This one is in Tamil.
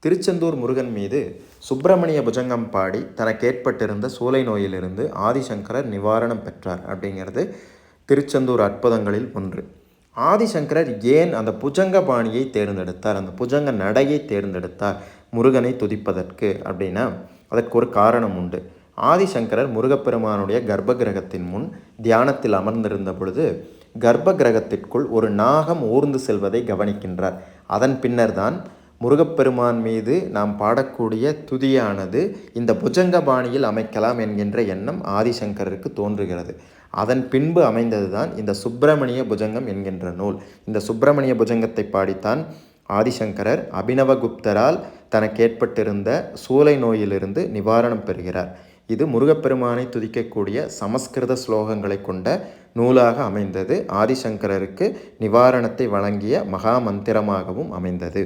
திருச்செந்தூர் முருகன் மீது சுப்பிரமணிய புஜங்கம் பாடி தனக்கு ஏற்பட்டிருந்த சூளை நோயிலிருந்து ஆதிசங்கரர் நிவாரணம் பெற்றார் அப்படிங்கிறது திருச்செந்தூர் அற்புதங்களில் ஒன்று. ஆதிசங்கரர் ஏன் அந்த புஜங்க பாணியை தேர்ந்தெடுத்தார், அந்த புஜங்க நடையை தேர்ந்தெடுத்தார் முருகனை துதிப்பதற்கு அப்படின்னா அதற்கு ஒரு காரணம் உண்டு. ஆதிசங்கரர் முருகப்பெருமானுடைய கர்ப்ப கிரகத்தின் முன் தியானத்தில் அமர்ந்திருந்த பொழுது கர்ப்ப கிரகத்திற்குள் ஒரு நாகம் ஊர்ந்து செல்வதை கவனிக்கின்றார். அதன் பின்னர் தான் முருகப்பெருமான் மீது நாம் பாடக்கூடிய துதியானது இந்த புஜங்க பாணியில் அமைக்கலாம் என்கின்ற எண்ணம் ஆதிசங்கருக்கு தோன்றுகிறது. அதன் பின்பு அமைந்தது தான் இந்த சுப்பிரமணிய புஜங்கம் என்கின்ற நூல். இந்த சுப்பிரமணிய புஜங்கத்தை பாடித்தான் ஆதிசங்கரர் அபினவகுப்தரால் தனக்கு ஏற்பட்டிருந்த சூளை நோயிலிருந்து நிவாரணம் பெறுகிறார். இது முருகப்பெருமானை துதிக்கக்கூடிய சமஸ்கிருத ஸ்லோகங்களை கொண்ட நூலாக அமைந்தது. ஆதிசங்கரருக்கு நிவாரணத்தை வழங்கிய மகா மந்திரமாகவும் அமைந்தது.